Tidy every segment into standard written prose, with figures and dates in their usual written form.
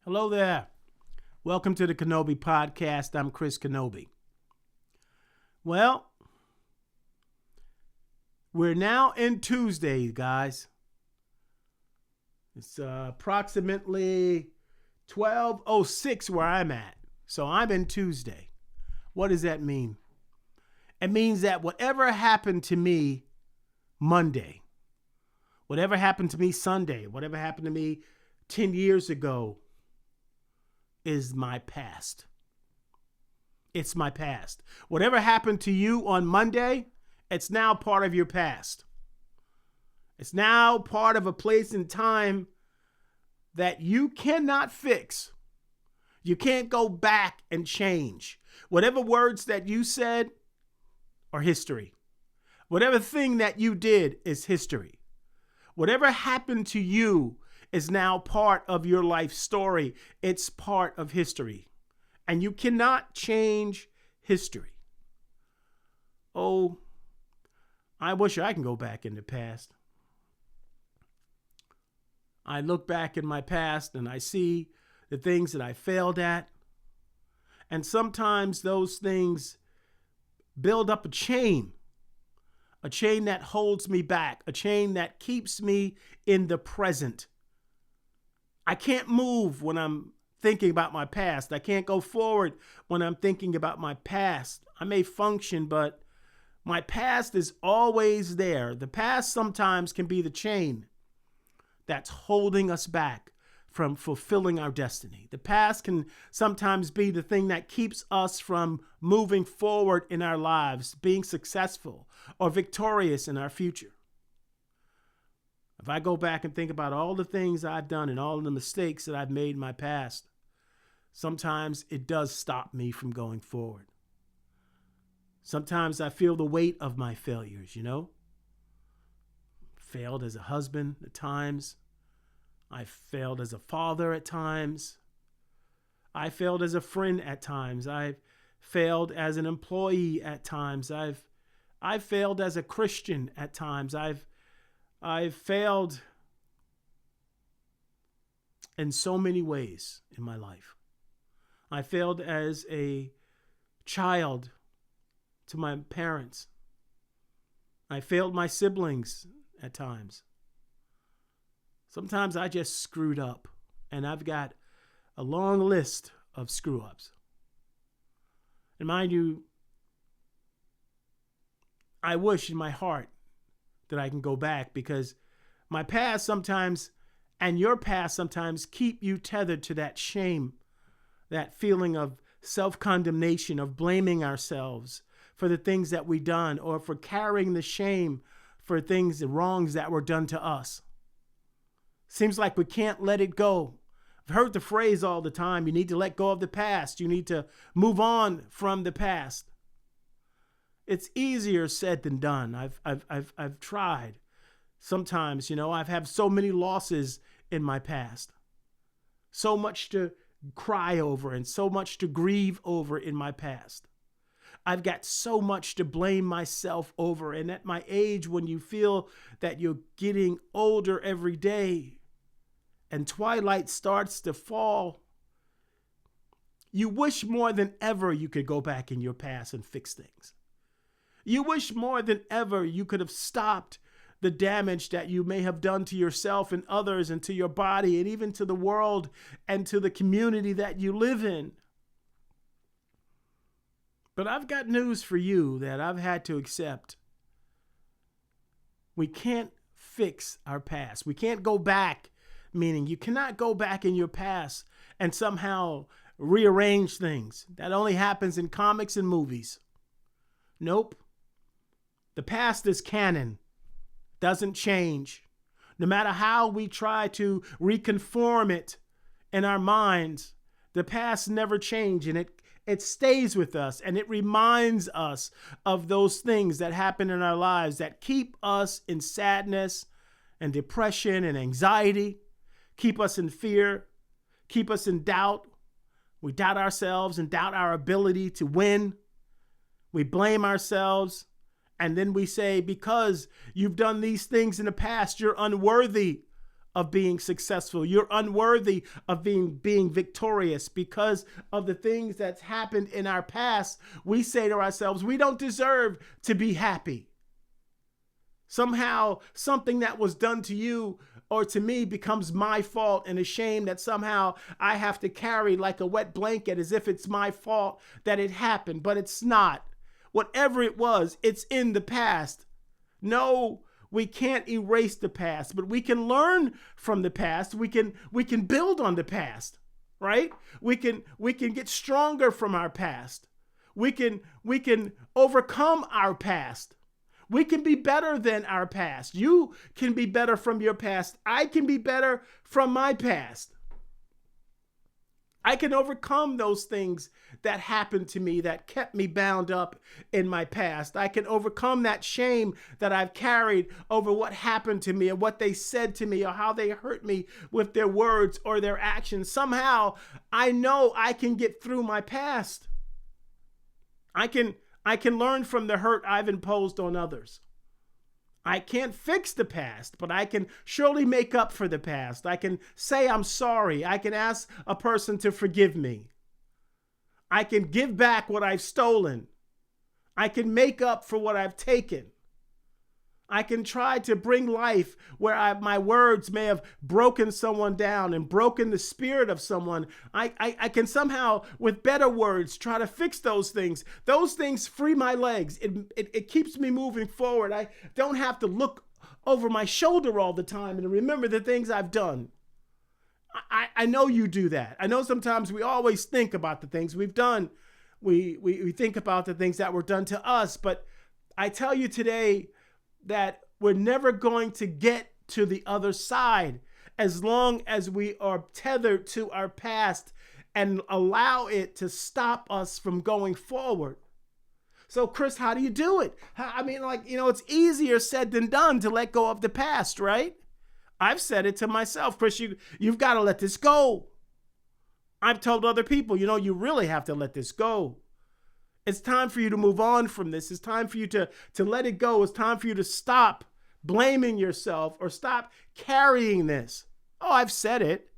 Hello there. Welcome to the Kenobi Podcast. I'm Chris Kenobi. Well, we're now in Tuesday, guys. It's approximately 12:06 where I'm at. So I'm in Tuesday. What does that mean? It means that whatever happened to me Monday, whatever happened to me Sunday, whatever happened to me 10 years ago is my past. It's my past. Whatever happened to you on Monday, it's now part of your past. It's now part of a place and time that you cannot fix. You can't go back and change. Whatever words that you said are history. Whatever thing that you did is history. Whatever happened to you is now part of your life story. It's part of history. And you cannot change history. Oh, I wish I can go back in the past. I look back in my past and I see the things that I failed at. And sometimes those things build up a chain that holds me back, a chain that keeps me in the present. I can't move when I'm thinking about my past. I can't go forward when I'm thinking about my past. I may function, but my past is always there. The past sometimes can be the chain that's holding us back from fulfilling our destiny. The past can sometimes be the thing that keeps us from moving forward in our lives, being successful or victorious in our future. If I go back and think about all the things I've done and all the mistakes that I've made in my past, sometimes it does stop me from going forward. Sometimes I feel the weight of my failures, Failed as a husband at times. I failed as a father at times. I failed as a friend at times. I've failed as an employee at times. I've failed as a Christian at times. I've failed in so many ways in my life. I failed as a child to my parents. I failed my siblings at times. Sometimes I just screwed up, and I've got a long list of screw-ups. And mind you, I wish in my heart that I can go back, because my past sometimes and your past sometimes keep you tethered to that shame, that feeling of self-condemnation, of blaming ourselves for the things that we've done, or for carrying the shame for things, the wrongs that were done to us. Seems like we can't let it go. I've heard the phrase all the time, you need to let go of the past. You need to move on from the past. It's easier said than done. I've tried. Sometimes, I've had so many losses in my past. So much to cry over and so much to grieve over in my past. I've got so much to blame myself over. And at my age, when you feel that you're getting older every day and twilight starts to fall, you wish more than ever you could go back in your past and fix things. You wish more than ever you could have stopped the damage that you may have done to yourself and others and to your body and even to the world and to the community that you live in. But I've got news for you that I've had to accept. We can't fix our past. We can't go back, meaning you cannot go back in your past and somehow rearrange things. That only happens in comics and movies. Nope. The past is canon. Doesn't change. No matter how we try to reconform it in our minds, the past never changes, and it stays with us, and it reminds us of those things that happen in our lives that keep us in sadness and depression and anxiety, keep us in fear, keep us in doubt. We doubt ourselves and doubt our ability to win. We blame ourselves. And then we say, because you've done these things in the past, you're unworthy of being successful. You're unworthy of being victorious because of the things that's happened in our past. We say to ourselves, we don't deserve to be happy. Somehow something that was done to you or to me becomes my fault, and a shame that somehow I have to carry like a wet blanket as if it's my fault that it happened, but it's not. Whatever it was, it's in the past. No, we can't erase the past, but we can learn from the past. We can build on the past, right? We can get stronger from our past. We can overcome our past. We can be better than our past. You can be better from your past. I can be better from my past. I can overcome those things that happened to me that kept me bound up in my past. I can overcome that shame that I've carried over what happened to me or what they said to me or how they hurt me with their words or their actions. Somehow I know I can get through my past. I can learn from the hurt I've imposed on others. I can't fix the past, but I can surely make up for the past. I can say I'm sorry. I can ask a person to forgive me. I can give back what I've stolen. I can make up for what I've taken. I can try to bring life where my words may have broken someone down and broken the spirit of someone. I can somehow, with better words, try to fix those things. Those things free my legs. It keeps me moving forward. I don't have to look over my shoulder all the time and remember the things I've done. I know you do that. I know sometimes we always think about the things we've done. We think about the things that were done to us. But I tell you today that we're never going to get to the other side as long as we are tethered to our past and allow it to stop us from going forward. So, Chris, how do you do it? I mean, it's easier said than done to let go of the past, right? I've said it to myself, Chris, you've got to let this go. I've told other people, you really have to let this go. It's time for you to move on from this. It's time for you to let it go. It's time for you to stop blaming yourself or stop carrying this. Oh, I've said it.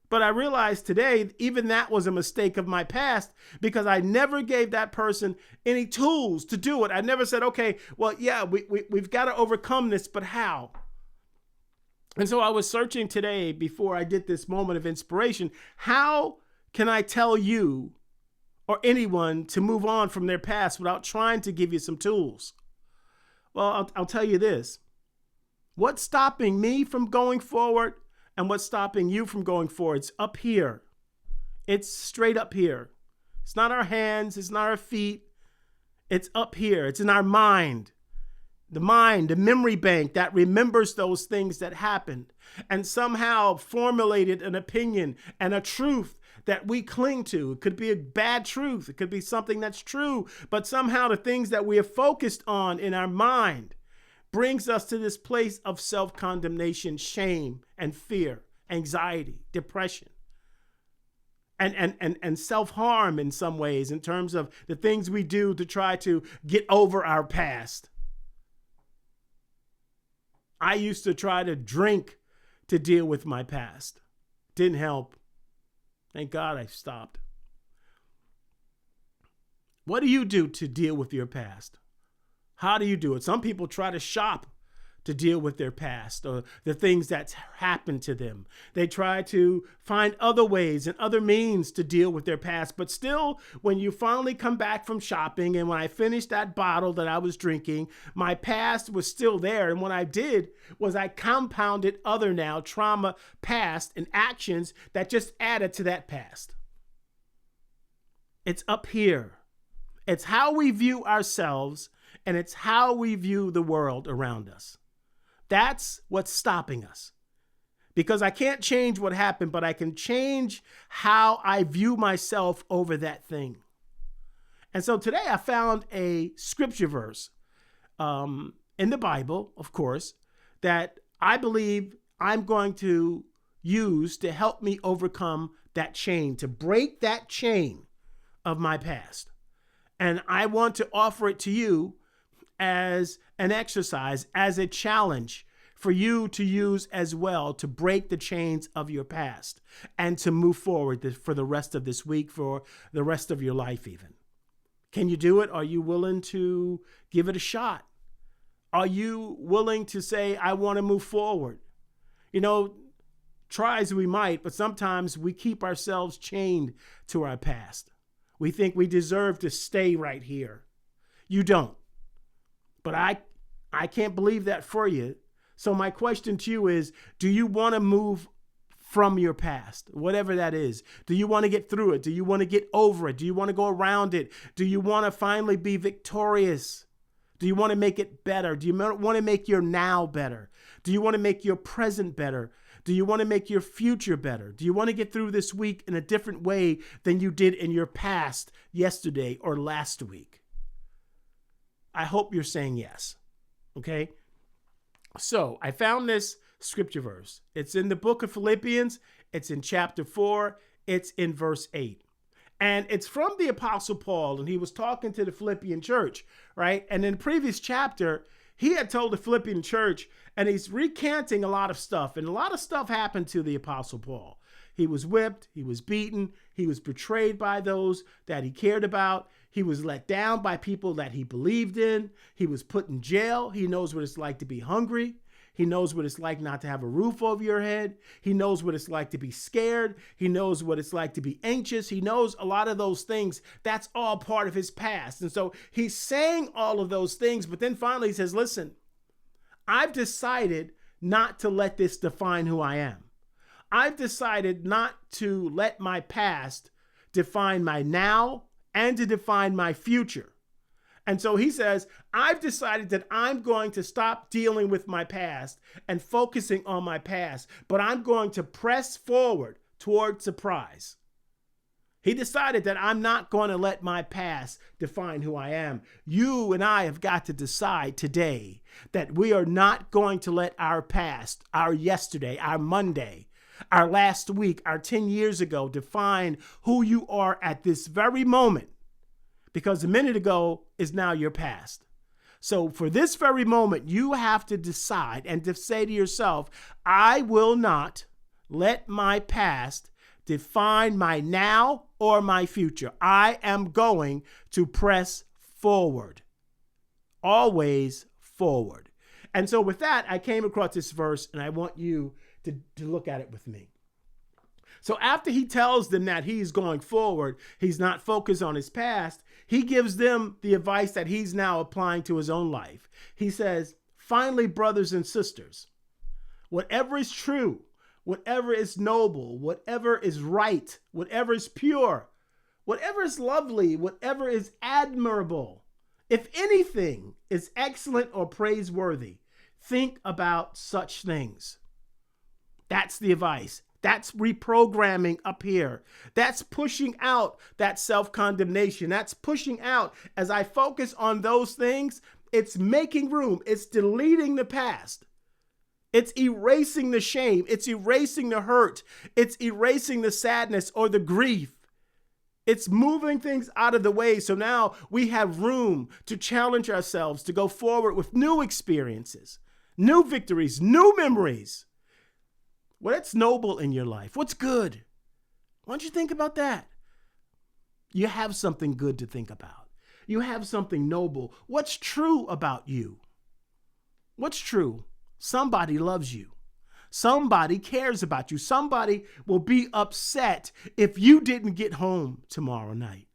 But I realized today, even that was a mistake of my past because I never gave that person any tools to do it. I never said, okay, well, yeah, we've got to overcome this, but how? And so I was searching today before I did this moment of inspiration. How can I tell you or anyone to move on from their past without trying to give you some tools? Well, I'll tell you this. What's stopping me from going forward and what's stopping you from going forward? It's up here. It's straight up here. It's not our hands. It's not our feet. It's up here. It's in our mind. The mind, the memory bank that remembers those things that happened and somehow formulated an opinion and a truth that we cling to. It could be a bad truth. It could be something that's true, but somehow the things that we are focused on in our mind brings us to this place of self-condemnation, shame, and fear, anxiety, depression, and self-harm in some ways in terms of the things we do to try to get over our past. I used to try to drink to deal with my past. Didn't help. Thank God I stopped. What do you do to deal with your past? How do you do it? Some people try to shop to deal with their past or the things that's happened to them. They try to find other ways and other means to deal with their past. But still, when you finally come back from shopping and when I finished that bottle that I was drinking, my past was still there. And what I did was I compounded other now trauma past and actions that just added to that past. It's up here. It's how we view ourselves and it's how we view the world around us. That's what's stopping us. Because I can't change what happened, but I can change how I view myself over that thing. And so today I found a scripture verse in the Bible, of course, that I believe I'm going to use to help me overcome that chain, to break that chain of my past. And I want to offer it to you as an exercise, as a challenge for you to use as well to break the chains of your past and to move forward for the rest of this week, for the rest of your life even. Can you do it? Are you willing to give it a shot? Are you willing to say, I want to move forward? You know, try as we might, but sometimes we keep ourselves chained to our past. We think we deserve to stay right here. You don't. But I can't believe that for you. So my question to you is, do you want to move from your past, whatever that is? Do you want to get through it? Do you want to get over it? Do you want to go around it? Do you want to finally be victorious? Do you want to make it better? Do you want to make your now better? Do you want to make your present better? Do you want to make your future better? Do you want to get through this week in a different way than you did in your past, yesterday, or last week? I hope you're saying yes. Okay? So I found this scripture verse. It's in the book of Philippians. It's in chapter 4. It's in verse 8. And it's from the Apostle Paul, and he was talking to the Philippian church, right? And in the previous chapter, he had told the Philippian church, and he's recanting a lot of stuff. And a lot of stuff happened to the Apostle Paul. He was whipped. He was beaten. He was betrayed by those that he cared about. He was let down by people that he believed in. He was put in jail. He knows what it's like to be hungry. He knows what it's like not to have a roof over your head. He knows what it's like to be scared. He knows what it's like to be anxious. He knows a lot of those things. That's all part of his past. And so he's saying all of those things, but then finally he says, listen, I've decided not to let this define who I am. I've decided not to let my past define my now and to define my future. And so he says, I've decided that I'm going to stop dealing with my past and focusing on my past, but I'm going to press forward toward surprise. He decided that I'm not going to let my past define who I am. You and I have got to decide today that we are not going to let our past, our yesterday, our Monday, our last week, our 10 years ago define who you are at this very moment. Because a minute ago is now your past. So for this very moment, you have to decide and to say to yourself, I will not let my past define my now or my future. I am going to press forward. Always forward. And so with that, I came across this verse and I want you to look at it with me. So after he tells them that he's going forward, he's not focused on his past, he gives them the advice that he's now applying to his own life. He says, finally, brothers and sisters, whatever is true, whatever is noble, whatever is right, whatever is pure, whatever is lovely, whatever is admirable, if anything is excellent or praiseworthy, think about such things. That's the advice. That's reprogramming up here. That's pushing out that self-condemnation. That's pushing out, as I focus on those things, it's making room. It's deleting the past. It's erasing the shame. It's erasing the hurt. It's erasing the sadness or the grief. It's moving things out of the way. So now we have room to challenge ourselves to go forward with new experiences, new victories, new memories. What's noble in your life? What's good? Why don't you think about that? You have something good to think about. You have something noble. What's true about you? What's true? Somebody loves you. Somebody cares about you. Somebody will be upset if you didn't get home tomorrow night.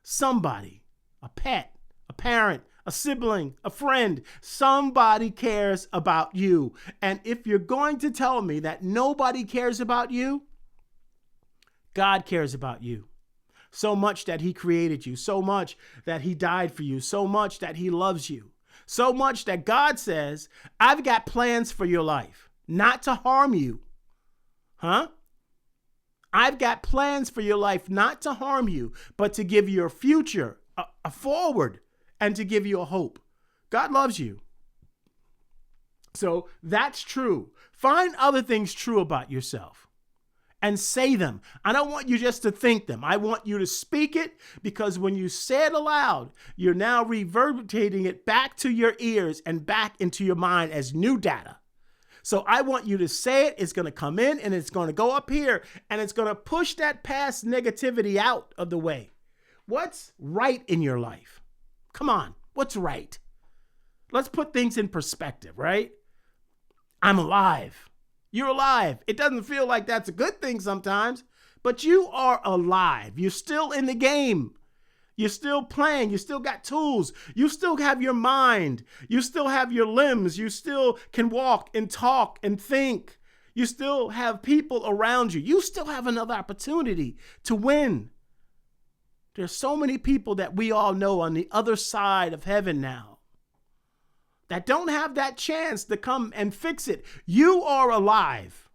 Somebody, a pet, a parent, a sibling, a friend, somebody cares about you. And if you're going to tell me that nobody cares about you, God cares about you. So much that he created you, so much that he died for you, so much that he loves you, so much that God says, I've got plans for your life, not to harm you. I've got plans for your life, not to harm you, but to give you a future, a forward, and to give you a hope. God loves you. So that's true. Find other things true about yourself and say them. I don't want you just to think them. I want you to speak it, because when you say it aloud, you're now reverberating it back to your ears and back into your mind as new data. So I want you to say it. It's going to come in and it's going to go up here and it's going to push that past negativity out of the way. What's right in your life? Come on. What's right? Let's put things in perspective, right? I'm alive. You're alive. It doesn't feel like that's a good thing sometimes, but you are alive. You're still in the game. You're still playing. You still got tools. You still have your mind. You still have your limbs. You still can walk and talk and think. You still have people around you. You still have another opportunity to win. There's so many people that we all know on the other side of heaven now that don't have that chance to come and fix it. You are alive.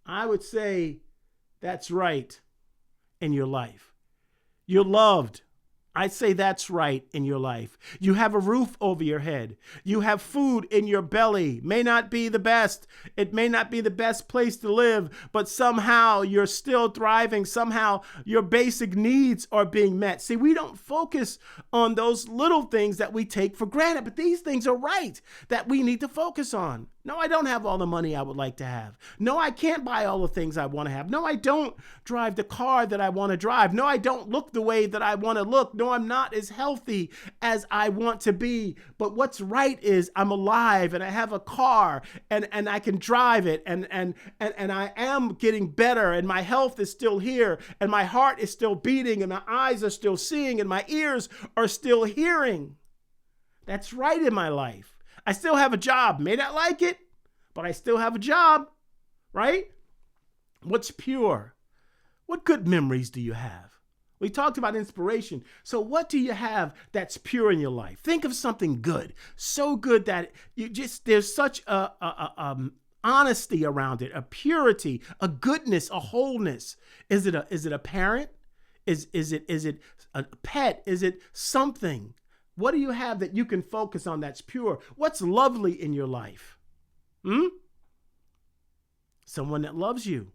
I would say that's right in your life. You're loved. I'd say that's right in your life. You have a roof over your head. You have food in your belly. May not be the best. It may not be the best place to live, but somehow you're still thriving. Somehow your basic needs are being met. See, we don't focus on those little things that we take for granted, but these things are right that we need to focus on. No, I don't have all the money I would like to have. No, I can't buy all the things I want to have. No, I don't drive the car that I want to drive. No, I don't look the way that I want to look. No, I'm not as healthy as I want to be. But what's right is I'm alive and I have a car and I can drive it and I am getting better and my health is still here and my heart is still beating and my eyes are still seeing and my ears are still hearing. That's right in my life. I still have a job. May not like it, but I still have a job, right? What's pure? What good memories do you have? We talked about inspiration. So what do you have that's pure in your life? Think of something good, so good that there's such a honesty around it, a purity, a goodness, a wholeness. Is it a parent? Is it a pet? Is it something? What do you have that you can focus on that's pure? What's lovely in your life? Someone that loves you.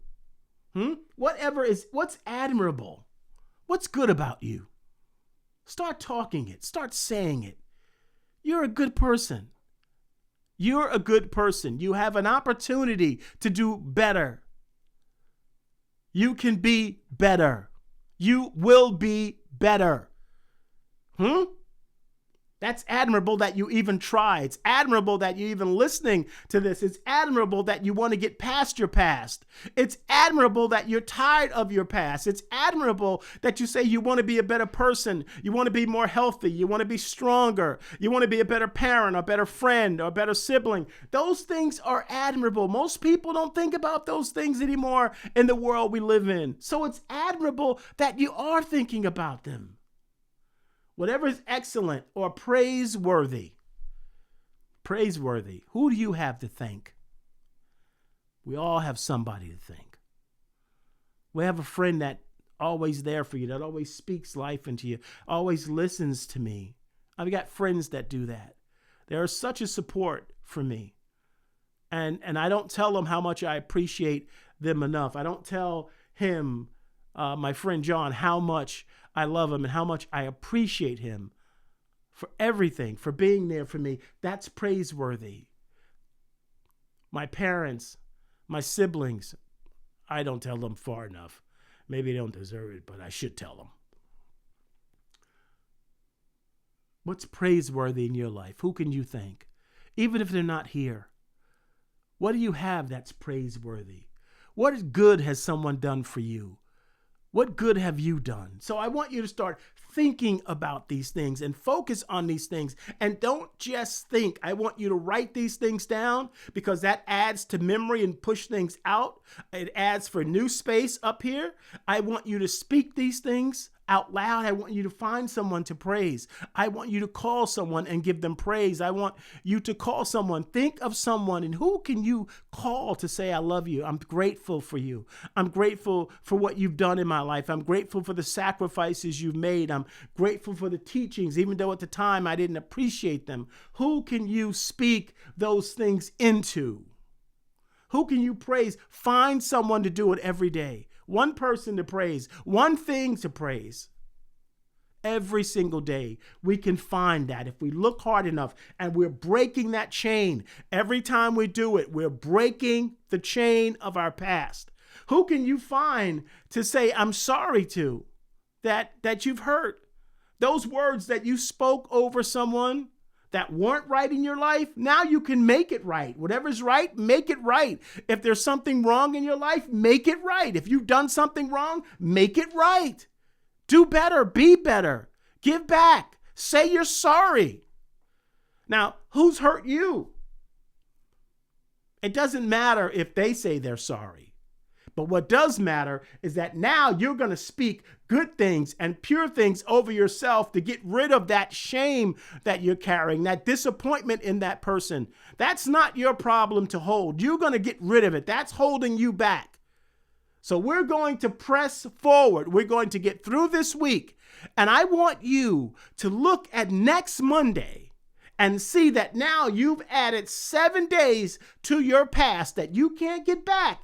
What's admirable? What's good about you? Start talking it. Start saying it. You're a good person. You're a good person. You have an opportunity to do better. You can be better. You will be better. That's admirable that you even try. It's admirable that you're even listening to this. It's admirable that you want to get past your past. It's admirable that you're tired of your past. It's admirable that you say you want to be a better person. You want to be more healthy. You want to be stronger. You want to be a better parent, a better friend, or a better sibling. Those things are admirable. Most people don't think about those things anymore in the world we live in. So it's admirable that you are thinking about them. Whatever is excellent or praiseworthy. Praiseworthy. Who do you have to thank? We all have somebody to thank. We have a friend that always there for you, that always speaks life into you, always listens to me. I've got friends that do that. They are such a support for me. And I don't tell them how much I appreciate them enough. I don't tell him, my friend John, how much I love him and how much I appreciate him for everything, for being there for me. That's praiseworthy. My parents, my siblings, I don't tell them far enough. Maybe they don't deserve it, but I should tell them. What's praiseworthy in your life? Who can you thank? Even if they're not here. What do you have that's praiseworthy? What good has someone done for you? What good have you done? So I want you to start thinking about these things and focus on these things. And don't just think. I want you to write these things down because that adds to memory and push things out. It adds for new space up here. I want you to speak these things out loud. I want you to find someone to praise. I want you to call someone and give them praise. I want you to call someone. Think of someone, and who can you call to say, I love you. I'm grateful for you. I'm grateful for what you've done in my life. I'm grateful for the sacrifices you've made. I'm grateful for the teachings, even though at the time I didn't appreciate them. Who can you speak those things into? Who can you praise? Find someone to do it every day. One person to praise, one thing to praise every single day. We can find that if we look hard enough, and we're breaking that chain. Every time we do it, we're breaking the chain of our past. Who can you find to say, I'm sorry to, that you've hurt? Those words that you spoke over someone that weren't right in your life, now you can make it right. Whatever's right, make it right. If there's something wrong in your life, make it right. If you've done something wrong, make it right. Do better, be better, give back, say you're sorry. Now, who's hurt you? It doesn't matter if they say they're sorry. But what does matter is that now you're going to speak good things and pure things over yourself to get rid of that shame that you're carrying, that disappointment in that person. That's not your problem to hold. You're going to get rid of it. That's holding you back. So we're going to press forward. We're going to get through this week. And I want you to look at next Monday and see that now you've added 7 days to your past that you can't get back.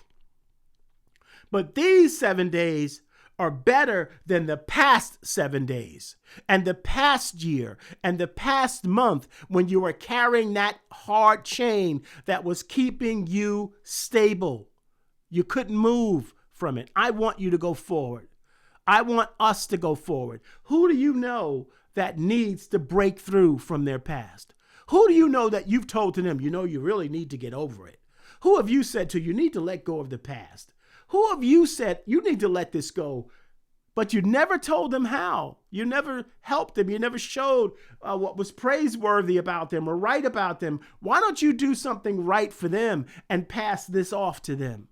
But these 7 days are better than the past 7 days and the past year and the past month when you were carrying that hard chain that was keeping you stable. You couldn't move from it. I want you to go forward. I want us to go forward. Who do you know that needs to break through from their past? Who do you know that you've told to them, you really need to get over it? Who have you said to, you need to let go of the past? Who have you said, you need to let this go, but you never told them how? You never helped them. You never showed what was praiseworthy about them or right about them. Why don't you do something right for them and pass this off to them?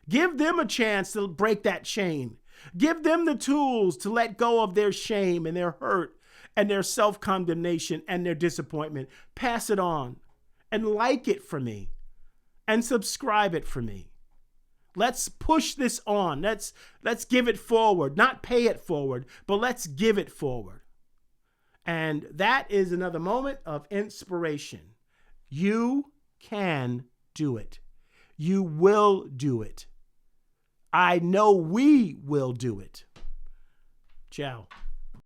Give them a chance to break that chain. Give them the tools to let go of their shame and their hurt and their self-condemnation and their disappointment. Pass it on and like it for me and subscribe it for me. Let's push this on. Let's give it forward, not pay it forward, but let's give it forward. And that is another moment of inspiration. You can do it. You will do it. I know we will do it. Ciao.